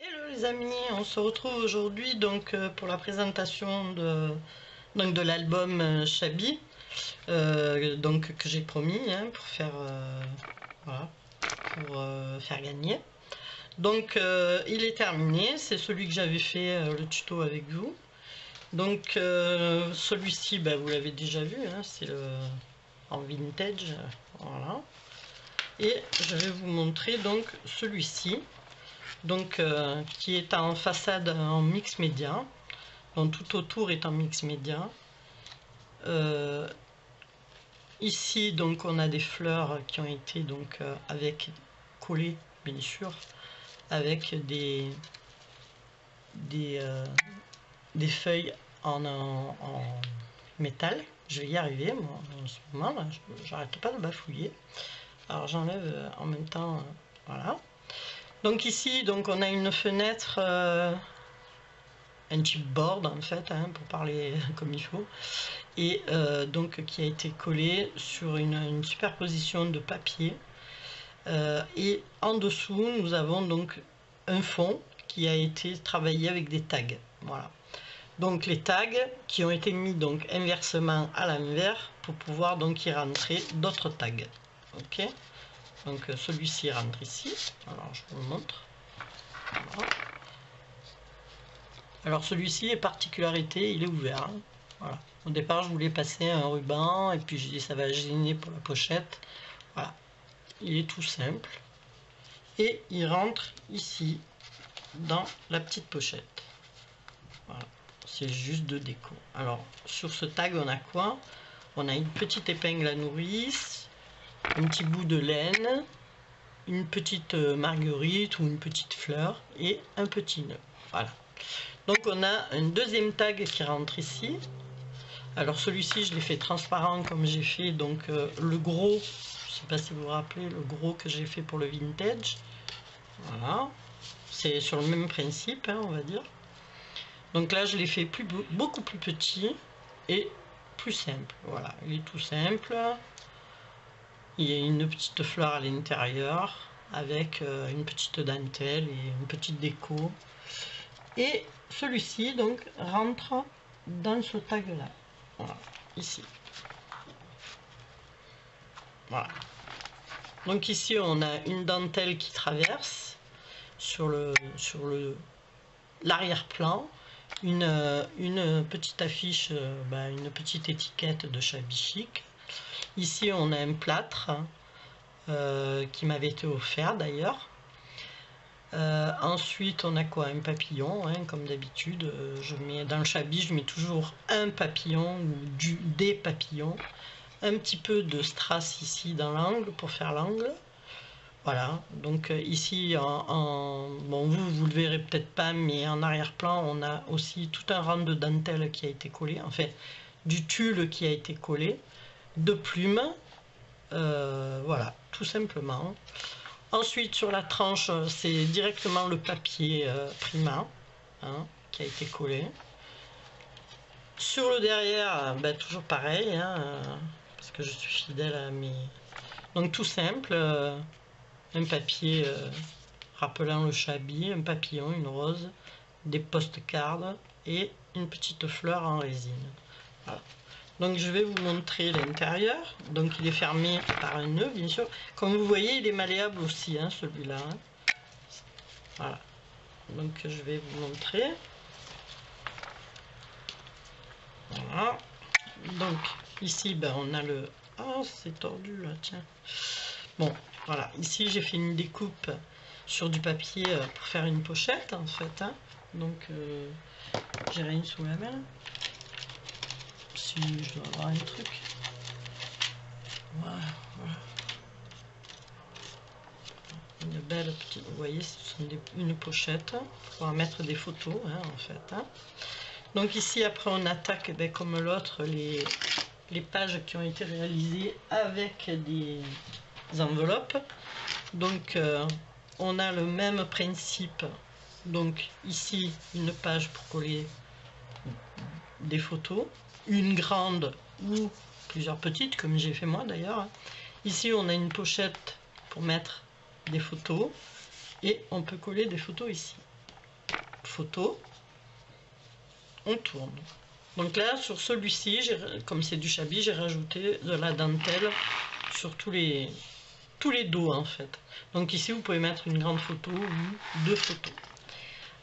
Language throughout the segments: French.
Hello les amis, on se retrouve aujourd'hui donc pour la présentation de l'album Shabby, donc que j'ai promis pour faire voilà, pour faire gagner. Donc il est terminé, c'est celui que j'avais fait le tuto avec vous. Donc celui-ci, vous l'avez déjà vu, c'est en vintage, voilà. Et je vais vous montrer donc celui-ci. Donc qui est en façade en mix média, donc tout autour est en mix média. Ici donc on a des fleurs qui ont été donc avec collées bien sûr avec des feuilles en métal. Je vais y arriver moi en ce moment là, j'arrête pas de bafouiller. Alors j'enlève en même temps, voilà. Donc ici, donc on a une fenêtre, un chipboard en fait, pour parler comme il faut, et donc qui a été collé sur une superposition de papier. Et en dessous, nous avons donc un fond qui a été travaillé avec des tags. Voilà. Donc les tags qui ont été mis donc inversement à l'envers pour pouvoir donc y rentrer d'autres tags. Ok. Donc celui-ci rentre ici. Alors je vous le montre. Voilà. Alors celui-ci est particularité, il est ouvert. Voilà. Au départ je voulais passer un ruban et puis j'ai dit ça va gêner pour la pochette. Voilà. Il est tout simple. Et il rentre ici dans la petite pochette. Voilà. C'est juste de déco. Alors sur ce tag on a quoi? On a une petite épingle à nourrice, un petit bout de laine, une petite marguerite ou une petite fleur et un petit nœud. Voilà. Donc on a un deuxième tag qui rentre ici. Alors celui-ci je l'ai fait transparent comme j'ai fait donc le gros, je ne sais pas si vous vous rappelez le gros que j'ai fait pour le vintage. Voilà, c'est sur le même principe on va dire. Donc là je l'ai fait beaucoup plus petit et plus simple. Voilà, il est tout simple. Il y a une petite fleur à l'intérieur avec une petite dentelle et une petite déco. Et celui-ci donc rentre dans ce tag là, voilà, ici. Voilà. Donc ici on a une dentelle qui traverse sur l'arrière-plan, une petite affiche, une petite étiquette de Shabby Chic. Ici on a un plâtre qui m'avait été offert d'ailleurs. Ensuite on a quoi? Un papillon, comme d'habitude. Je mets dans le Shabby, je mets toujours un papillon ou des papillons, un petit peu de strass ici dans l'angle pour faire l'angle. Voilà, donc ici bon vous le verrez peut-être pas, mais en arrière-plan on a aussi tout un rang de dentelle qui a été collé, en fait du tulle qui a été collé, de plumes, voilà, tout simplement. Ensuite sur la tranche c'est directement le papier Prima qui a été collé. Sur le derrière, toujours pareil, parce que je suis fidèle à mes... Donc tout simple, un papier rappelant le Shabby, un papillon, une rose, des postcards et une petite fleur en résine. Voilà. Donc je vais vous montrer l'intérieur. Donc il est fermé par un nœud bien sûr. Comme vous voyez il est malléable aussi celui-là. Voilà. Donc je vais vous montrer. Voilà. Donc ici on a le... Ah c'est tordu là, tiens. Bon voilà, ici j'ai fait une découpe sur du papier pour faire une pochette en fait. Donc j'ai rien sous la main. Si je dois avoir un truc. Voilà, voilà. Une belle petite, vous voyez, ce sont une pochette pour pouvoir mettre des photos en fait. Donc ici après on attaque comme l'autre les pages qui ont été réalisées avec des enveloppes. Donc on a le même principe. Donc ici une page pour coller des photos, une grande ou plusieurs petites comme j'ai fait moi d'ailleurs. Ici on a une pochette pour mettre des photos et on peut coller des photos ici. photo, on tourne. Donc là, sur celui-ci, comme c'est du Shabby, j'ai rajouté de la dentelle sur tous les dos en fait. Donc ici, vous pouvez mettre une grande photo ou 2 photos.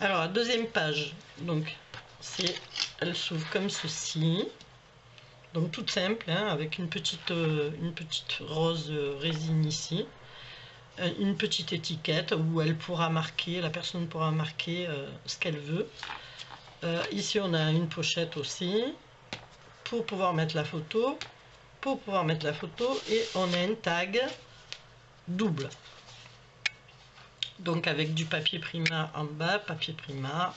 Alors, la deuxième page, donc, elle s'ouvre comme ceci. Donc toute simple, hein, avec une petite rose résine ici. Une petite étiquette où elle pourra marquer, la personne pourra marquer ce qu'elle veut. Ici on a une pochette aussi pour pouvoir mettre la photo, et on a une tag double. Donc avec du papier Prima en bas, papier Prima,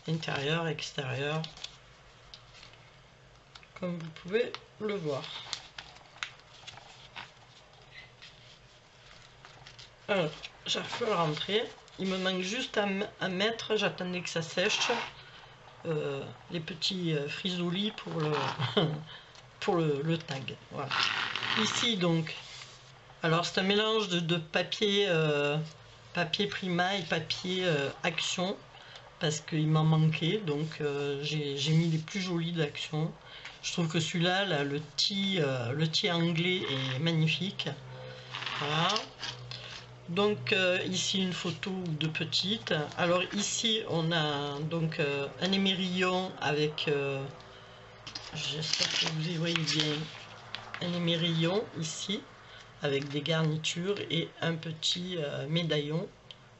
intérieur, extérieur, comme vous pouvez le voir. Alors, j'arrive à le rentrer. Il me manque juste à mettre, j'attendais que ça sèche, les petits frisolis pour le, pour le tag. Voilà. Ici donc, alors c'est un mélange de papier, papier Prima et papier Action, parce qu'il m'en manquait, donc j'ai mis les plus jolis d'Action. Je trouve que celui-là, là, le tee anglais est magnifique. Voilà. Donc ici une photo ou 2 petites. Alors ici on a donc un émerillon avec, j'espère que vous y voyez bien, un émerillon ici avec des garnitures et un petit médaillon,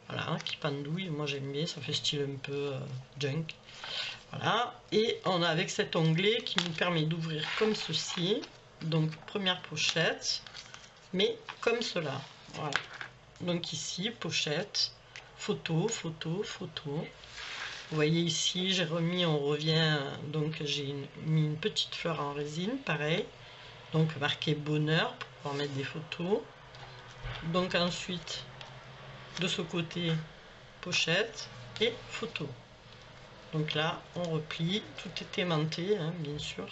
voilà, qui pendouille. Moi j'aime bien, ça fait style un peu junk. Voilà, et on a avec cet onglet qui nous permet d'ouvrir comme ceci. Donc première pochette, mais comme cela. Voilà. Donc ici, pochette, photo, photo, photo. Vous voyez ici, j'ai remis, on revient, donc j'ai mis une petite fleur en résine, pareil. Donc marqué bonheur pour pouvoir mettre des photos. Donc ensuite, de ce côté, pochette et photo. Donc là, on replie, tout est aimanté, hein, bien sûr,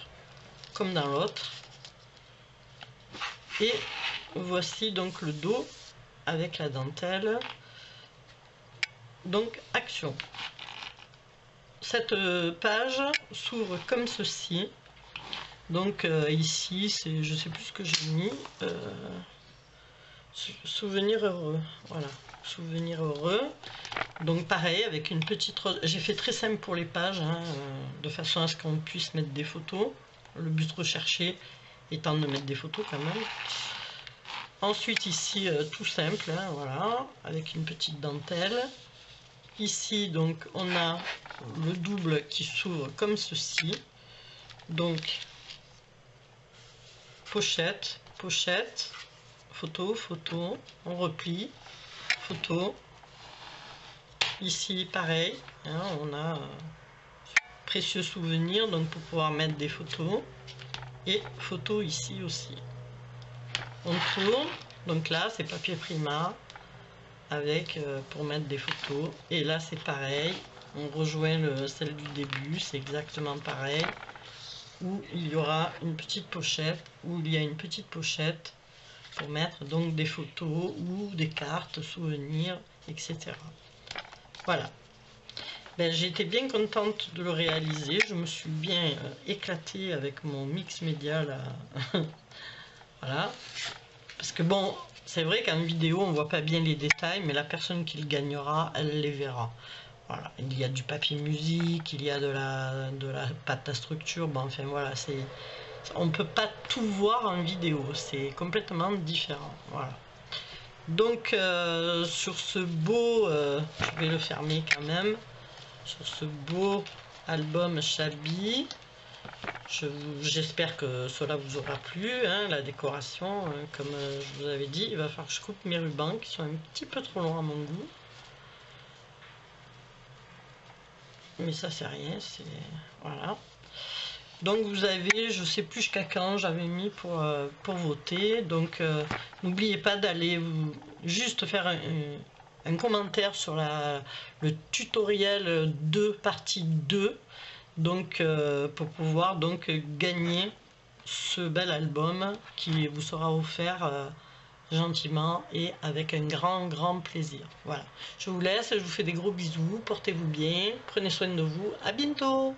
comme dans l'autre. Et voici donc le dos avec la dentelle. Donc Action. Cette page s'ouvre comme ceci. Donc ici, c'est, je sais plus ce que j'ai mis, souvenir heureux. Voilà, souvenir heureux. Donc pareil, avec une petite rose. J'ai fait très simple pour les pages, hein, de façon à ce qu'on puisse mettre des photos. Le but recherché étant de mettre des photos quand même. Ensuite ici, tout simple, hein, voilà, avec une petite dentelle. Ici, donc, on a le double qui s'ouvre comme ceci. Donc, pochette, pochette, photo, photo, on replie, photo. Ici, pareil, hein, on a précieux souvenir, donc pour pouvoir mettre des photos. Et photo ici aussi. On tourne, donc là c'est papier Prima avec pour mettre des photos, et là c'est pareil, on rejoint celle du début, c'est exactement pareil, où il y aura une petite pochette, où il y a une petite pochette pour mettre donc des photos ou des cartes, souvenirs, etc. Voilà. Ben, j'ai été bien contente de le réaliser, je me suis bien éclatée avec mon mix média là. Voilà. Parce que bon, c'est vrai qu'en vidéo, on voit pas bien les détails, mais la personne qui le gagnera, elle les verra. Voilà. Il y a du papier musique, il y a de la pâte à structure. Bon, enfin voilà, on peut pas tout voir en vidéo, c'est complètement différent. Voilà. Donc sur ce beau, je vais le fermer quand même, sur ce beau album Shabby. J'espère que cela vous aura plu, hein, la décoration, comme je vous avais dit. Il va falloir que je coupe mes rubans qui sont un petit peu trop longs à mon goût. Mais ça c'est rien, c'est... Voilà. Donc vous avez, je sais plus jusqu'à quand j'avais mis pour voter. Donc n'oubliez pas d'aller juste faire un commentaire sur le tutoriel 2, partie 2. Donc pour pouvoir donc gagner ce bel album qui vous sera offert gentiment et avec un grand plaisir. Voilà, je vous laisse, je vous fais des gros bisous, portez-vous bien, prenez soin de vous, à bientôt.